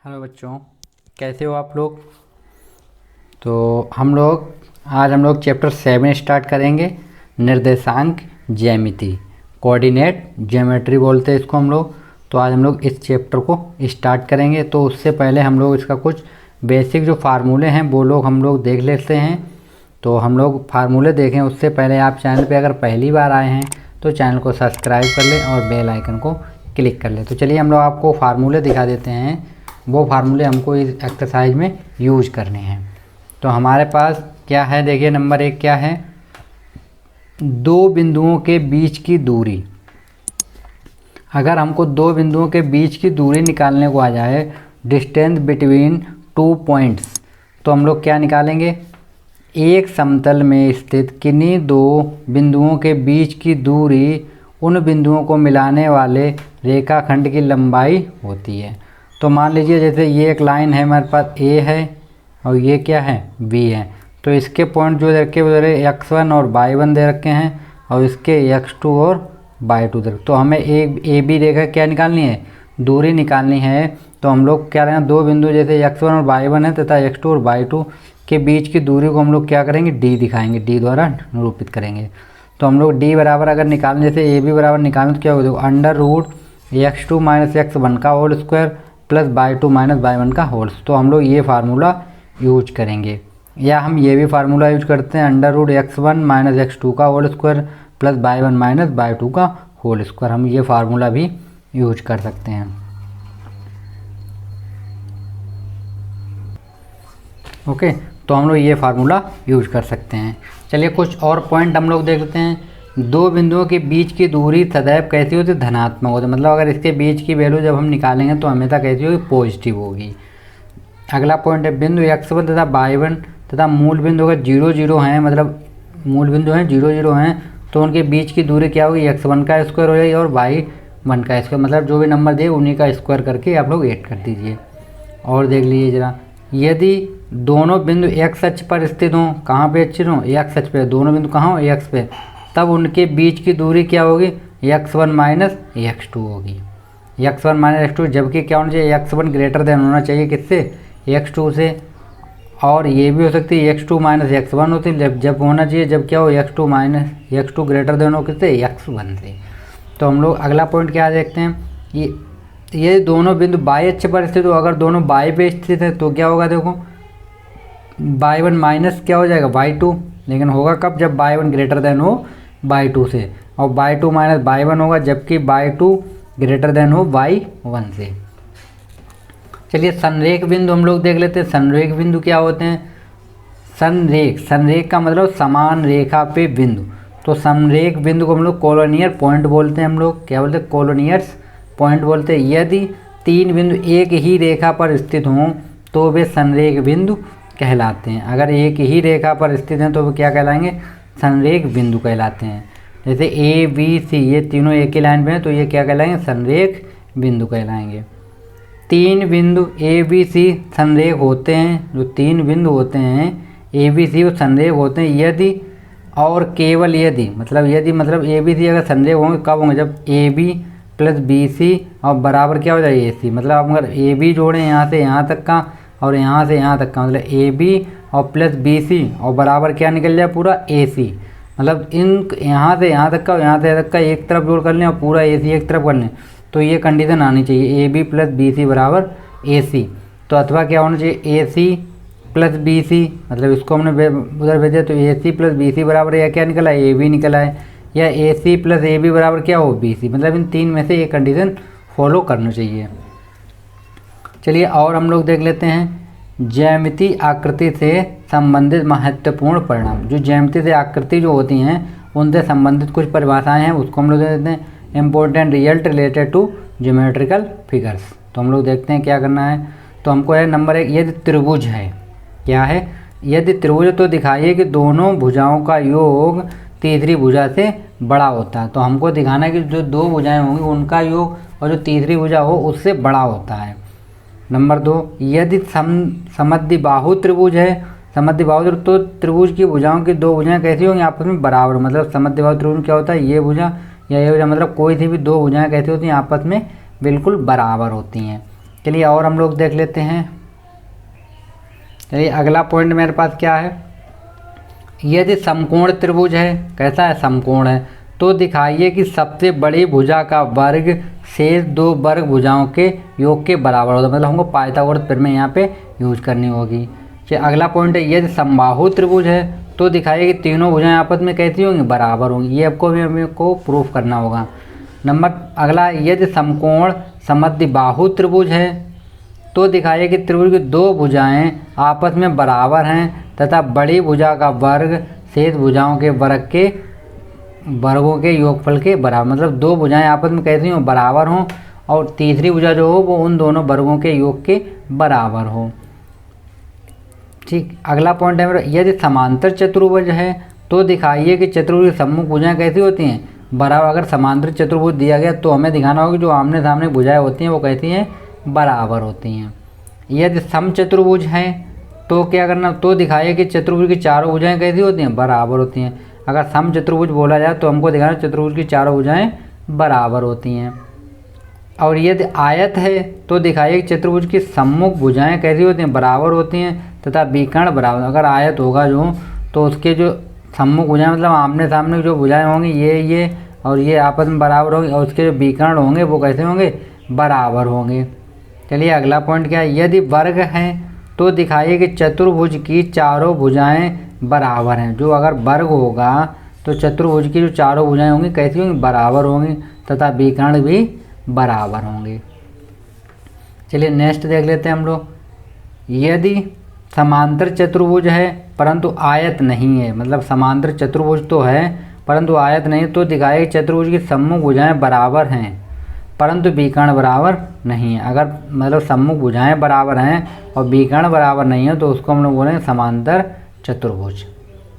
Hello बच्चों, कैसे हो आप लोग। तो आज हम लोग चैप्टर 7 स्टार्ट करेंगे। निर्देशांक ज्यामिति, कोऑर्डिनेट ज्योमेट्री बोलते हैं इसको हम लोग। तो आज हम लोग इस चैप्टर को स्टार्ट करेंगे। तो उससे पहले हम लोग इसका कुछ बेसिक जो फार्मूले हैं वो लोग हम लोग देख लेते हैं। तो हम लोग फार्मूले देखें उससे पहले आप चैनल पे अगर पहली बार आए हैं तो चैनल को सब्सक्राइब कर लें और बेल आइकन को क्लिक कर लें। तो चलिए हम लोग आपको फार्मूले दिखा देते हैं। वो फार्मूले हमको इस एक्सरसाइज में यूज करने हैं। तो हमारे पास क्या है, देखिए नंबर 1 क्या है, दो बिंदुओं के बीच की दूरी। अगर हमको दो बिंदुओं के बीच की दूरी निकालने को आ जाए, डिस्टेंस बिटवीन 2 पॉइंट्स, तो हम लोग क्या निकालेंगे, एक समतल में स्थित किन्हीं दो बिंदुओं के बीच की दूरी उन बिंदुओं को मिलाने वाले रेखाखंड की लंबाई होती है। तो मान लीजिए जैसे ये एक लाइन है हमारे पास ए है और ये क्या है बी है। तो इसके पॉइंट जो दे रखे वो x1 और y1 दे रखे हैं और इसके x2 और y2 दे रखे। तो हमें ए बी रेखा क्या निकालनी है, दूरी निकालनी है। तो हम लोग क्या करेंगे, दो बिंदु जैसे x1 और y1 है तथा x2 और y2 के बीच की दूरी को हम लोग क्या करेंगे, डी दिखाएंगे, डी द्वारा निरूपित करेंगे। तो हम लोग डी बराबर अगर निकालें, जैसे ए बी बराबर निकालें तो क्या होगा, under root x2 minus x1 का whole square plus y2 minus y1 का होल। तो हम लोग ये फार्मूला यूज करेंगे, या हम ये भी फार्मूला यूज करते हैं, under root x1 minus x2 का whole square plus y1 minus y2 का होल स्क्वायर। हम ये फार्मूला भी यूज कर सकते हैं। ओके, तो हम लोग ये फार्मूला यूज कर सकते हैं। चलिए कुछ और पॉइंट हम लोग देख लेते हैं। दो बिंदुओं के बीच की दूरी सदैव कैसी होती है, धनात्मक होती है। मतलब अगर इसके बीच की वैल्यू जब हम निकालेंगे तो हमेशा कैसी होगी, पॉजिटिव होगी। अगला पॉइंट है, बिंदु x1 तथा y1 तथा मूल बिंदु अगर 0 0 हैं, मतलब मूल बिंदु हैं 0 0 हैं, तो उनके बीच की दूरी क्या होगी, x1 का स्क्वायर हो जाएगी और y1 का स्क्वायर। मतलब जो भी नंबर दिए उन्हीं का स्क्वायर करके आप लोग ऐड कर दीजिए। और देख लीजिए जरा, यदि दोनों बिंदु x अक्ष पर स्थित हों, कहाँ पे स्थित हों, x अक्ष पे, दोनों बिंदु कहाँ हो, x पे, तब उनके बीच की दूरी क्या होगी, x1 माइनस x2 होगी। x1 माइनस x2, जबकि क्या होना चाहिए, x1 ग्रेटर देन होना चाहिए किससे, x2 से। और ये भी हो सकती है x2 माइनस x1 होती है, जब होना चाहिए जब क्या हो, x2 minus x2 greater than हो किससे, x1 से। तो हम लोग अगला पॉइंट क्या देखते हैं, ये दोनों बिंदु y अक्ष पर स्थित हो, अगर दोनों y पे स्थित है तो क्या होगा, देखो y1 माइनस क्या हो जाएगा, y2, लेकिन होगा कब, जब y1 ग्रेटर देन हो y2 से, और y2 माइनस y1 होगा जबकि y2 ग्रेटर देन हो y1 से। चलिए संरेख बिंदु हम लोग देख लेते हैं। संरेख बिंदु क्या होते हैं, संरेख का मतलब समान रेखा पे बिंदु। तो संरेख बिंदु को हम लोग कोलोनियर पॉइंट बोलते हैं। हम लोग क्या बोलते हैं, कोलोनियर्स पॉइंट बोलते हैं। यदि तीन बिंदु एक ही रेखा पर स्थित हों तो वे संरेख बिंदु कहलाते हैं। अगर एक ही रेखा पर स्थित हैं तो वे क्या कहलाएंगे, संरेख बिंदु कहलाते हैं। जैसे ए बी सी ये तीनों एक ही लाइन पे हैं तो ये क्या कहलाएंगे, संरेख बिंदु कहलाएंगे। तीन बिंदु ए बी सी संरेख होते हैं, जो तीन बिंदु होते हैं ए बी सी वो संरेख होते हैं यदि और केवल यदि, मतलब यदि मतलब ए बी सी अगर संरेख होंगे कब होंगे, जब A B plus B C और बराबर क्या हो जाए ए सी। मतलब आप अगर ए बी जोड़ें यहाँ से यहाँ तक का और यहाँ से यहाँ तक का, मतलब ए बी और प्लस बी सी और बराबर क्या निकल जाए, पूरा ए सी। मतलब इन यहाँ से यहाँ तक का और यहाँ से यहाँ तक का एक तरफ जोड़ कर लें और पूरा ए सी एक तरफ कर लें, तो ये कंडीशन आनी चाहिए, A B plus B C बराबर ए सी। तो अथवा क्या होना चाहिए, ए सी प्लस बी सी, मतलब इसको हमने उधर भेजा तो ए सी प्लस बी सी बराबर या क्या निकला, ए बी निकला है, या ए सी प्लस ए बी बराबर क्या हो, बी सी। मतलब इन तीन में से ये कंडीशन फॉलो करना चाहिए। चलिए और हम लोग देख लेते हैं ज्यामिति आकृति से संबंधित महत्वपूर्ण परिणाम। जो ज्यामिति से आकृति जो होती हैं उनसे संबंधित कुछ परिभाषाएं हैं, उसको हम लोग देख लेते हैं। Important result related to geometrical figures. तो हम लोग देखते हैं क्या करना है। तो हमको है नंबर 1, यदि त्रिभुज है, क्या है, यदि त्रिभुज तो दिखाइए कि दोनों भुजाओं का योग तीसरी भुजा से बड़ा होता है। तो हमको दिखाना है कि जो दो भुजाएं होंगी उनका योग और जो तीसरी भुजा हो उससे बड़ा होता है। नंबर 2, यदि समद्विबाहु त्रिभुज है, समद्विबाहु तो त्रिभुज की भुजाओं की दो भुजाएं कैसी होंगी, आपस में बराबर। मतलब समद्विबाहु त्रिभुज में क्या होता है, ये भुजा या ये भुजा, मतलब कोई सी भी दो भुजाएं कैसी होती हैं, आपस में बिल्कुल बराबर होती हैं। चलिए और हम लोग देख लेते हैं। चलिए अगला पॉइंट मेरे पास क्या है, यदि समकोण त्रिभुज है, कैसा है, समकोण है, तो दिखाइए कि सबसे बड़ी भुजा का वर्ग शेष दो वर्ग भुजाओं के योग के बराबर होता है। मतलब हमको पाइथागोरस प्रमेय यहाँ पे यूज करनी होगी। चलिए अगला पॉइंट है, यदि समबाहु त्रिभुज है तो दिखाइए कि तीनों भुजाएं आपस में कैसी होंगी, बराबर होंगी। ये आपको भी हमें को प्रूफ करना होगा। नंबर अगला, यदि समकोण समद्विबाहु त्रिभुज है तो दिखाइए कि त्रिभुज की दो भुजाएं आपस में बराबर हैं तथा बड़ी भुजा का वर्ग शेष भुजाओं के वर्गों के योगफल के बराबर। मतलब दो भुजाएं आपस में कैसी हों, बराबर हों, और तीसरी भुजा जो हो वो उन दोनों वर्गों के योग के बराबर हो। ठीक, अगला पॉइंट है मेरा, यदि समांतर चतुर्भुज है तो दिखाइए कि चतुर्भुज की सम्मुख भुजाएं कैसी होती हैं, बराबर। अगर समांतर चतुर्भुज दिया गया तो हमें दिखाना होगा कि जो आमने सामने भुजाएं होती हैं वो कैसी हैं, बराबर होती हैं। यदि समचतुर्भुज हैं तो क्या करना, तो दिखाइए कि चतुर्भुज की चारों भुजाएं कैसी होती हैं, बराबर होती हैं। अगर समचतुर्भुज बोला जाए तो हमको दिखाना चतुर्भुज की चारों भुजाएं बराबर होती हैं। और यदि आयत है तो दिखाइए कि चतुर्भुज की सम्मुख भुजाएं कैसी होती हैं, बराबर होती हैं तथा विकर्ण बराबर। अगर आयत होगा जो तो उसके जो सम्मुख भुजाएं मतलब आमने सामने जो भुजाएं होंगी ये और ये आपस में बराबर होंगी, और उसके जो विकर्ण होंगे वो कैसे होंगे, बराबर होंगे। चलिए अगला पॉइंट क्या है, यदि वर्ग हैं तो दिखाइए कि चतुर्भुज की चारों भुजाएं बराबर हैं। जो अगर वर्ग होगा तो चतुर्भुज की जो चारों भुजाएं होंगी कैसी होंगी, बराबर होंगी तथा विकर्ण भी बराबर होंगे। चलिए नेक्स्ट देख लेते हैं हम लोग, यदि समांतर चतुर्भुज है परंतु आयत नहीं है, मतलब समांतर चतुर्भुज तो है परंतु आयत नहीं, तो दिखाइए कि चतुर्भुज की सम्मुख भुजाएं बराबर हैं परंतु विकर्ण बराबर नहीं है। अगर मतलब सम्मुख भुजाएं बराबर हैं और विकर्ण बराबर नहीं है तो उसको हम लोग बोलेंगे समांतर चतुर्भुज।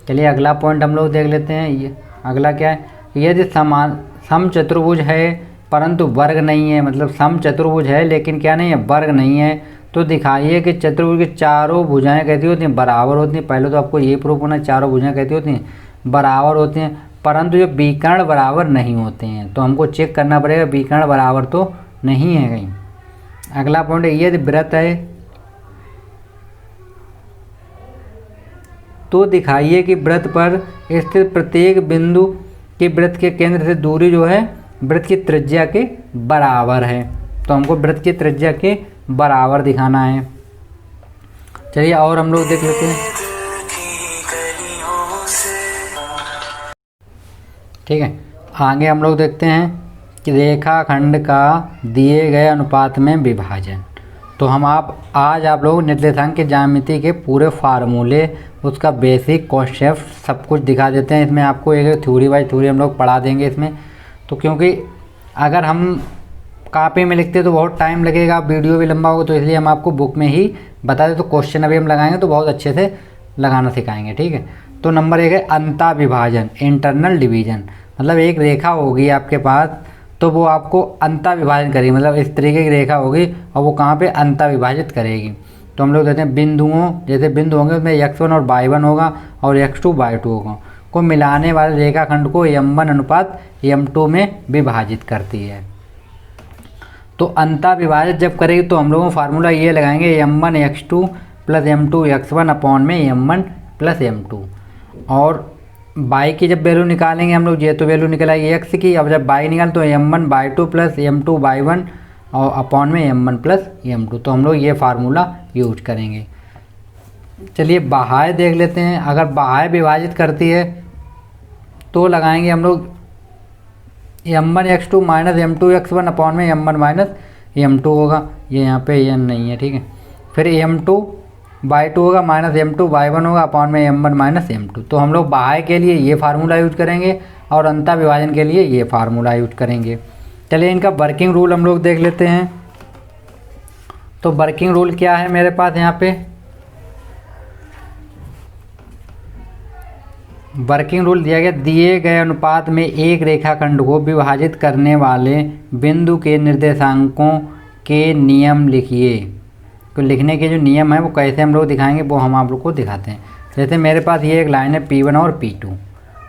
चलिए अगला पॉइंट हम लोग देख लेते हैं। ये अगला क्या है, यदि सम चतुर्भुज है परंतु वर्ग नहीं है, मतलब सम चतुर्भुज है लेकिन क्या नहीं है, वर्ग नहीं है, तो दिखाइए कि चतुर्भुज की चारों भुजाएं कैसी होती हैं, बराबर होती हैं। पहले तो आपको ये प्रूफ होना, चारों भुजाएं कैसी होती हैं, बराबर होती हैं, परंतु जो विकर्ण बराबर नहीं होते हैं। तो हमको चेक करना पड़ेगा विकर्ण बराबर तो नहीं है कहीं। अगला पॉइंट है, यदि वृत्त है तो दिखाइए कि वृत्त पर स्थित प्रत्येक बिंदु के वृत्त के केंद्र से दूरी जो है वृत्त की त्रिज्या के बराबर है। तो हमको वृत्त की त्रिज्या के बराबर दिखाना है। चलिए और हम लोग देख लेते हैं। ठीक है, आगे हम लोग देखते हैं कि रेखाखंड का दिए गए अनुपात में विभाजन। तो हम आज आप लोग निर्देशांक के ज्यामिति के पूरे फार्मूले, उसका बेसिक कॉन्सेप्ट सब कुछ दिखा देते हैं। इसमें आपको एक थ्योरी बाय थ्योरी हम लोग पढ़ा देंगे इसमें। तो क्योंकि अगर हम कॉपी में लिखते तो बहुत टाइम लगेगा, वीडियो भी लंबा होगा, तो इसलिए हम आपको बुक में ही बता दें। तो क्वेश्चन अभी हम लगाएंगे तो बहुत अच्छे से लगाना सिखाएंगे। ठीक है, तो नंबर 1 है अंता विभाजन, इंटरनल डिवीजन। मतलब एक रेखा होगी आपके पास तो वो आपको अंता विभाजन करेगी, मतलब इस तरीके की रेखा होगी और वो कहाँ पे अंता विभाजित करेगी। तो हम लोग कहते हैं बिंदुओं, जैसे बिंदु होंगे उसमें x1 और y1 होगा और x2 y2 होगा, को मिलाने वाले रेखाखंड को m1 अनुपात m2 में विभाजित करती है। तो अंता विभाजित जब करेगी तो हम लोगों फार्मूला ये लगाएंगे m1 x2 plus m2 x1 upon में m1 प्लस m2। और y की जब वैल्यू निकालेंगे हम लोग, ये तो वैल्यू निकल आएगी x की। अब जब y निकाल तो m1 y2 plus m2 y1 और अपॉन में m1 प्लस m2। तो हम लोग ये फार्मूला यूज करेंगे। चलिए बाह्य देख लेते हैं। अगर बाह्य विभाजित करती है तो लगाएंगे हम लोग m1 x2 minus m2 x1 upon में m1 माइनस m2 होगा। ये यहाँ पे n नहीं है, ठीक है। फिर m2 y2 होगा माइनस m2 y1 होगा अपॉन में m1 माइनस m2। तो हम लोग बाह्य के लिए ये फार्मूला यूज करेंगे और अंता विभाजन के लिए ये फार्मूला यूज करेंगे। चलिए इनका वर्किंग रूल हम लोग देख लेते हैं। तो वर्किंग रूल क्या है मेरे पास यहाँ पे, वर्किंग रूल दिया गया, दिए गए अनुपात में एक रेखाखंड को विभाजित करने वाले बिंदु के निर्देशांकों के नियम लिखिए। तो लिखने के जो नियम है वो कैसे हम लोग दिखाएंगे वो हम आप लोग को दिखाते हैं। जैसे मेरे पास ये एक लाइन है P1 और P2,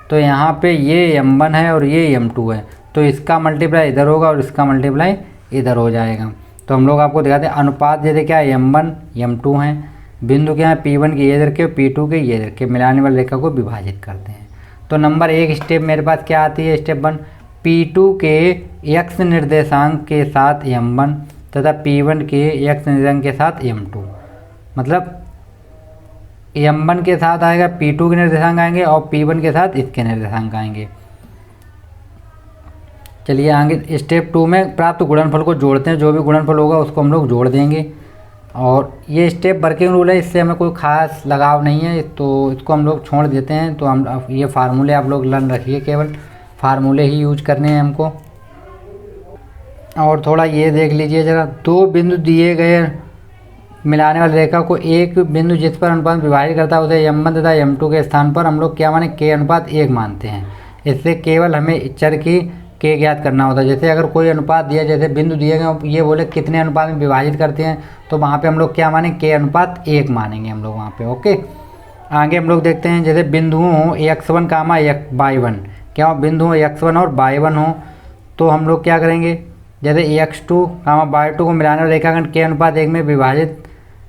तो यहाँ पे ये M1 है और ये M2 है, तो इसका मल्टीप्लाई इधर होगा और इसका मल्टीप्लाई इधर हो जाएगा। तो हम लोग आपको दिखाते हैं अनुपात जैसे क्या है m1 m2 हैं, बिंदु क्या है P1 के ये रखे P2 के ये रखे, मिलाने वाली रेखा को विभाजित करते हैं। तो नंबर 1 स्टेप मेरे पास क्या आती है, स्टेप 1 P2 के x निर्देशांक के साथ m1 तथा P1 के x निर्देशांक के साथ m2, मतलब m1 के साथ आएगा P2 के निर्देशांक आएंगे और P1 के साथ इसके निर्देशांक आएंगे। चलिए आगे स्टेप 2 में प्राप्त गुणनफल को जोड़ते हैं, जो भी गुणनफल होगा उसको हम लोग जोड़ देंगे। और ये स्टेप वर्किंग रूल है, इससे हमें कोई ख़ास लगाव नहीं है, तो इसको हम लोग छोड़ देते हैं। तो हम ये फार्मूले आप लोग लर्न रखिए, केवल फार्मूले ही यूज करने हैं हमको। और थोड़ा ये देख लीजिए ज़रा, दो बिंदु दिए गए मिलाने वाली रेखा को एक बिंदु जिस पर अनुपात विभाजित करता है उसे m1 तथा m2 के स्थान पर हम लोग क्या माने k अनुपात 1 मानते हैं। इससे केवल हमें चर की k ज्ञात करना होता है। जैसे अगर कोई अनुपात दिया, जैसे बिंदु दिए गए ये बोले कितने अनुपात में विभाजित करते हैं, तो वहाँ पे हम लोग क्या माने k अनुपात 1 मानेंगे हम लोग वहाँ पे। ओके, आगे हम लोग देखते हैं जैसे बिंदुओं हो x1 कामा y1, क्या हो बिंदु हो x1 और y1 हो, तो हम लोग क्या करेंगे, जैसे x2 कामा y2 को मिलाने वाले रेखाखंड k अनुपात 1 में विभाजित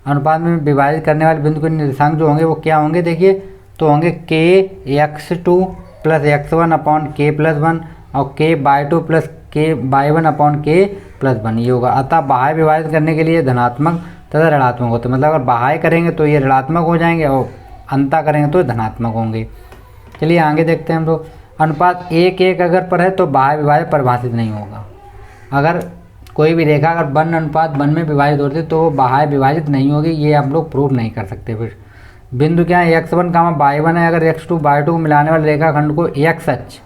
अनुपात में विभाजित करने वाले बिंदु के निर्देशांक जो होंगे वो क्या होंगे, देखिए तो होंगे k x2 plus x1 upon k plus 1 और k y2 plus k y1 upon k plus 1 ये होगा। अतः बाह्य विभाजित करने के लिए धनात्मक तथा ऋणात्मक होते हैं, मतलब अगर बाह्य करेंगे तो ये ऋणात्मक हो जाएंगे और अंता करेंगे तो धनात्मक होंगे। चलिए आगे देखते हैं हम लोग, अनुपात 1:1 अगर पर है तो बाह्य विभाजन परिभाषित नहीं होगा। अगर कोई भी रेखा अगर 1 अनुपात 1 में विभाजित होती है तो वो बाह्य विभाजित नहीं होगी, ये आप लोग प्रूव नहीं कर सकते। फिर बिंदु क्या है x1 कामा y1 है, अगर x2 y2 को मिलाने वाले रेखाखंड को x अक्ष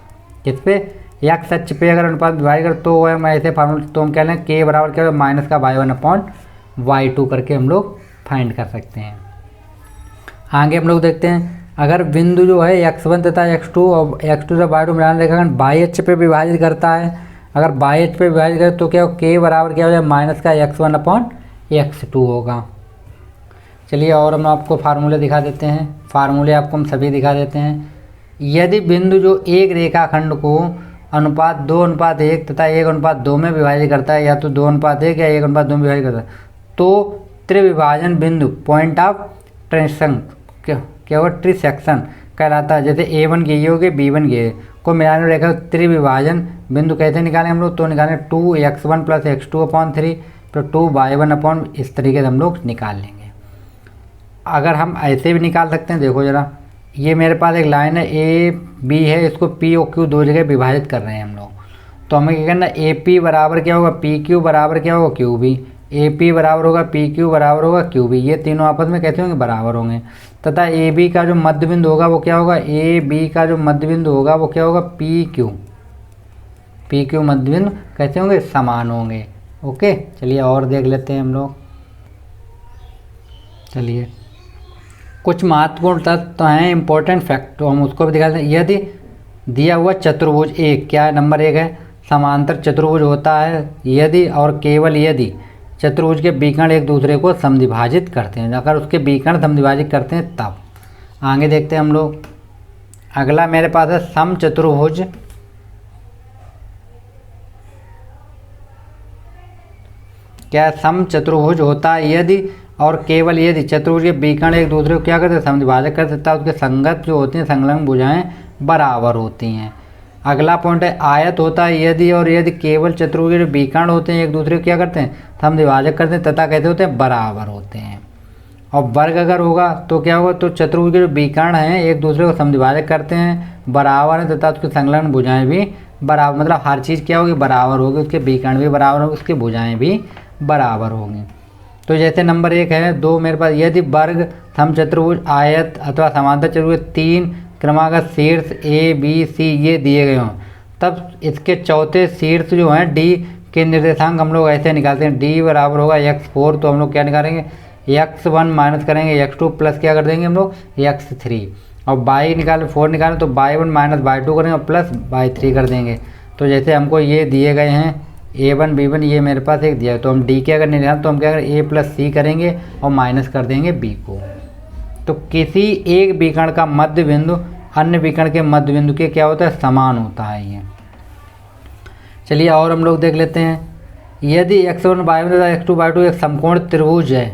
किस पे x अक्ष पे अगर अनुपात विभाजित कर तो हम ऐसे फार्मूला तो हम कह लें k बराबर क्या माइनस का y1 अपॉन y2 करके हम लोग फाइंड कर सकते हैं। आगे हम लोग देखते हैं, अगर बिंदु जो है x1 तथा x2 और x2 तथा y2 मिलाने रेखाखंड बाह्य अक्ष पे विभाजित करता है, अगर बाह्य अक्ष पे विभाजित करें तो क्या हो k बराबर क्या हो जाए माइनस का x1 अपॉन x2 होगा। चलिए और हम आपको फार्मूले दिखा देते हैं, फार्मूले आपको हम सभी दिखा देते हैं। यदि बिंदु जो एक रेखाखंड को अनुपात 2:1 तथा 1:2 में विभाजित करता है, या तो 2:1 या 1:2 में विभाजित करता है, तो त्रिविभाजन बिंदु पॉइंट ऑफ ट्रेंसन क्या होगा ट्रिसेक्शन कहलाता है। जैसे A1 के ये हो गए B1 के को मिलाने रेखा त्रिविभाजन बिंदु कैसे निकालें हम लोग, तो निकालें 2x1 प्लस x2 अपॉन 3 तो 2y1 अपॉन इस तरीके से हम लोग निकाल लेंगे। अगर हम ऐसे भी निकाल सकते हैं, देखो ज़रा ये मेरे पास एक लाइन है ए बी है, इसको पी और क्यू दो जगह विभाजित कर रहे हैं हम लोग, तो हमें क्या करना ए पी बराबर क्या होगा पी क्यू बराबर क्या होगा क्यू बी, ए पी बराबर होगा पी क्यू बराबर होगा क्यू बी, ये तीनों आपस में कैसे होंगे बराबर होंगे। तथा ए बी का जो मध्य बिंदु होगा वो क्या होगा, ए बी का जो मध्य बिंदु होगा वो क्या होगा पी क्यू मध्य बिंदु कैसे होंगे समान होंगे। ओके, चलिए और देख लेते हैं हम लोग। चलिए कुछ महत्वपूर्ण तत्व तो हैं इंपॉर्टेंट फैक्ट, तो हम उसको भी दिखा दें। यदि दिया हुआ चतुर्भुज एक क्या है नंबर 1 है समांतर चतुर्भुज होता है, यदि और केवल यदि चतुर्भुज के विकर्ण एक दूसरे को समद्विभाजित करते हैं, अगर उसके विकर्ण समद्विभाजित करते हैं तब। आगे देखते हैं हम लोग, अगला मेरे पास है समचतुर्भुज। क्या समचतुर्भुज होता है यदि और केवल यदि चतुर्भुज के विकर्ण एक दूसरे को क्या करते हैं समद्विभाजक कर देता है, उसके संगत जो होती हैं संलग्न भुजाएं बराबर होती हैं। अगला पॉइंट है आयत होता है यदि और यदि केवल चतुर्भुज के विकर्ण होते हैं एक दूसरे को क्या करते हैं समद्विभाजक करते हैं तथा कहते होते हैं बराबर होते हैं। और वर्ग अगर होगा तो क्या होगा, तो चतुर्भुज के जो विकर्ण हैं एक दूसरे को समद्विभाजक करते हैं बराबर है तथा उसकी संलग्न भुजाएं भी बराबर, मतलब हर चीज़ क्या होगी बराबर होगी, उसके विकर्ण भी बराबर होगी उसकी भुजाएं भी बराबर होंगी। तो जैसे नंबर 1 है 2 मेरे पास, यदि वर्ग समचतुर्भुज आयत अथवा समांतर चतुर्भुज 3 क्रमागत शीर्ष ए बी सी ये दिए गए हों, तब इसके चौथे शीर्ष जो हैं डी के निर्देशांक हम लोग ऐसे निकालते हैं, डी बराबर होगा x4, तो हम लोग क्या निकालेंगे x1 माइनस करेंगे x2 प्लस क्या कर देंगे हम लोग x3, और y निकालें 4 निकालें तो y1 माइनस y2 करेंगे और प्लस y3 कर देंगे। तो जैसे हमको ये दिए गए हैं A1 B1 ये मेरे पास एक दिया है, तो हम D के अगर नहीं निकालें तो हम क्या करें A प्लस C करेंगे और माइनस कर देंगे B को। तो किसी एक विकर्ण का मध्य बिंदु अन्य विकर्ण के मध्य बिंदु के क्या होता है समान होता है ये। चलिए और हम लोग देख लेते हैं, यदि x1 y1 तथा x2 y2 एक समकोण त्रिभुज है,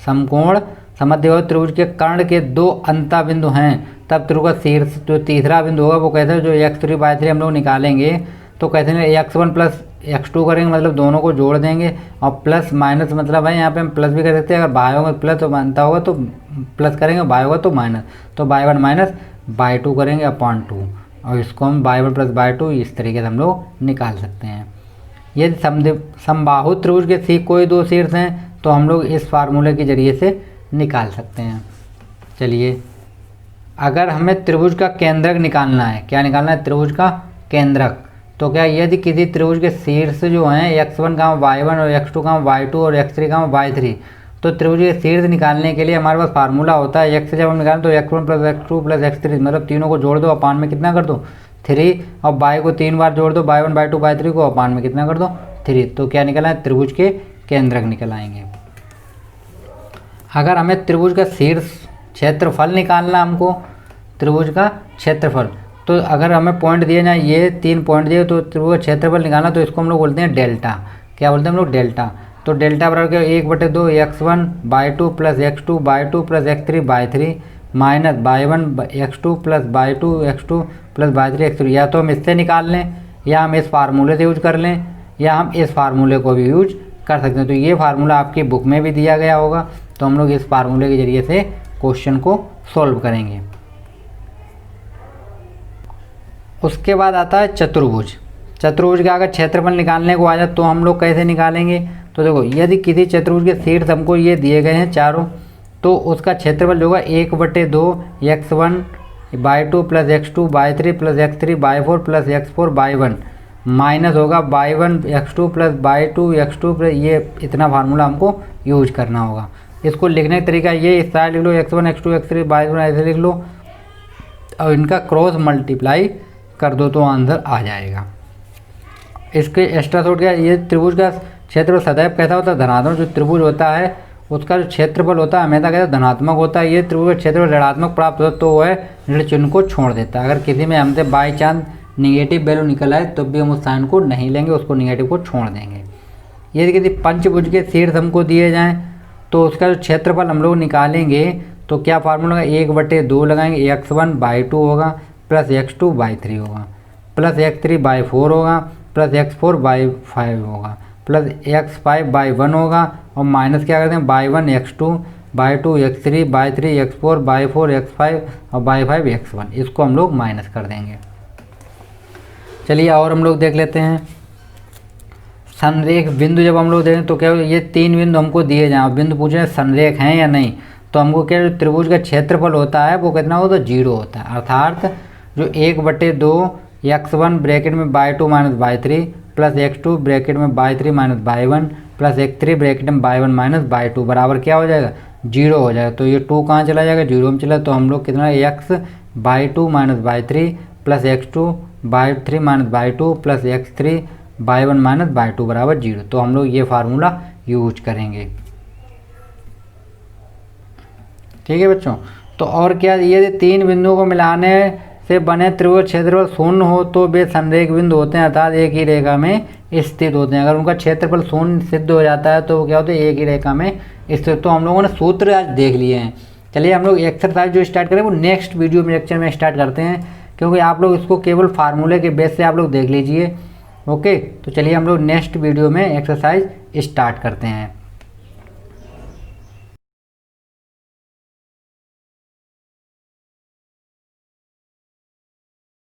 समकोण समद्विबाहु त्रिभुज के कर्ण के दो अंता बिंदु हैं, तब त्रिभुज का शीर्ष जो तीसरा बिंदु होगा वो कहते हैं जो x3 y3 हम लोग निकालेंगे तो कहते हैं x1 प्लस x2 करेंगे, मतलब दोनों को जोड़ देंगे, और प्लस माइनस मतलब है यहाँ पे हम प्लस भी कर सकते हैं, अगर बाय होगा प्लस तो बनता होगा तो प्लस करेंगे, बाय होगा तो माइनस, तो y1 माइनस y2 करेंगे अपॉन 2, और इसको हम y1 प्लस y2 इस तरीके से हम लोग निकाल सकते हैं। यदि समबाहु त्रिभुज के कोई दो शीर्ष हैं तो हम लोग इस फार्मूले के जरिए से निकाल सकते हैं। चलिए, अगर हमें त्रिभुज का केंद्रक निकालना है, क्या निकालना है, त्रिभुज का केंद्रक, तो क्या यदि किसी त्रिभुज के शीर्ष जो हैं x1 का y1 और x2 का y2 और x3 का y3, तो त्रिभुज के शीर्ष निकालने के लिए हमारे पास फार्मूला होता है x से जब हम निकालें तो x1 plus x2 plus x3, मतलब तीनों को जोड़ दो, अपान में कितना कर दो 3, और y को 3 बार जोड़ दो, y1 y2 y3 को, अपान में कितना कर दो 3, तो क्या निकला है, त्रिभुज के केंद्रक निकल आएंगे। अगर हमें त्रिभुज का शीर्ष क्षेत्रफल निकालना, हमको त्रिभुज का क्षेत्रफल, तो अगर हमें पॉइंट दिए जाए, ये 3 पॉइंट दिए, तो त्रिभुज का क्षेत्रफल निकालना तो इसको हम लोग बोलते हैं डेल्टा। क्या बोलते हैं हम लोग, डेल्टा। तो डेल्टा बराबर क्या, 1/2 x1 y2 plus x2 y2 plus x3 y3 minus y1 x2 plus y2 x2 plus y3 x3, या तो हम इससे निकाल लें, या हम इस फार्मूले से यूज कर लें, या हम इस फार्मूले को भी यूज कर सकते हैं। तो ये फार्मूला आपकी बुक में भी दिया गया होगा, तो हम लोग इस फार्मूले के जरिए से क्वेश्चन को सॉल्व करेंगे। उसके बाद आता है चतुर्भुज। चतुर्भुज का अगर क्षेत्रफल निकालने को आ जाए तो हम लोग कैसे निकालेंगे, तो देखो, यदि किसी चतुर्भुज के शीर्ष हमको ये दिए गए हैं चारों, तो उसका क्षेत्रफल जो होगा 1/2 x1 y2 plus x2 y3 plus x3 y4 plus x4 y1 minus होगा y1 x2 plus y2 x2 plus, ये इतना फार्मूला हमको यूज करना होगा। इसको लिखने का तरीका ये, इस साइड लिख लो x1 x2 x3 y1 ऐसे लिख लो, और इनका क्रॉस मल्टीप्लाई कर दो तो आंसर आ जाएगा। इसके एक्स्ट्रा थोड़ा क्या, ये त्रिभुज का क्षेत्रफल सदैव कैसा होता है, धनात्मक। जो त्रिभुज होता है उसका जो क्षेत्रफल होता है हमेशा कैसा धनात्मक होता है। ये त्रिभुज का क्षेत्रफल ऋणात्मक प्राप्त होता तो वह ऋण चिन्ह को छोड़ देता है। अगर किसी में हमसे बाई चांस निगेटिव वैल्यू निकल आए तो भी हम उस साइन को नहीं लेंगे, उसको निगेटिव को छोड़ देंगे। यदि किसी पंचभुज के शीर्ष हमको दिए जाएँ तो उसका जो क्षेत्रफल हम लोग निकालेंगे तो क्या फार्मूला होगा, 1/2 लगाएंगे, x1 y2 होगा प्लस x2 y3 होगा प्लस x3 y4 होगा प्लस x4 y5 होगा प्लस x5 y1 होगा, और माइनस क्या करते हैं y1 x2 y2 x3 y3 x4 y4 x5 और y5 x1, इसको हम लोग माइनस कर देंगे। चलिए और हम लोग देख लेते हैं संरेख बिंदु। जब हम लोग देखें तो क्या, ये 3 बिंदु हमको दिए जाएँ, बिंदु पूछे संरेख हैं या नहीं, तो हमको क्या, त्रिभुज का क्षेत्रफल होता है वो कितना होता है, 0 होता है। अर्थात जो 1/2 x1 ब्रैकेट में y2 minus y3 plus x2 bracket में y3 minus y1 plus x3 bracket में y1 माइनस y2 बराबर क्या हो जाएगा, 0 हो जाएगा। तो ये 2 कहाँ चला जाएगा, 0 में चला, तो हम लोग कितना x y2 minus y3 plus x2 y3 minus y2 plus x3 y1 minus y2 बराबर 0। तो हम लोग ये फार्मूला यूज करेंगे। ठीक है बच्चों। तो और क्या, ये 3 बिंदुओं को मिलाने से बने त्रिभुज क्षेत्रफल शून्य हो तो वे संरेख बिंदु होते हैं, अर्थात एक ही रेखा में स्थित होते हैं। अगर उनका क्षेत्रफल शून्य सिद्ध हो जाता है तो वो क्या होते हैं, एक ही रेखा में स्थित। तो हम लोगों ने सूत्र आज देख लिए हैं। चलिए हम लोग एक्सरसाइज जो स्टार्ट करें वो नेक्स्ट वीडियो में लेक्चर में स्टार्ट करते हैं, क्योंकि आप लोग इसको केवल फार्मूले के बेस से आप लोग देख लीजिए। ओके, तो चलिए हम लोग नेक्स्ट वीडियो में एक्सरसाइज स्टार्ट करते हैं।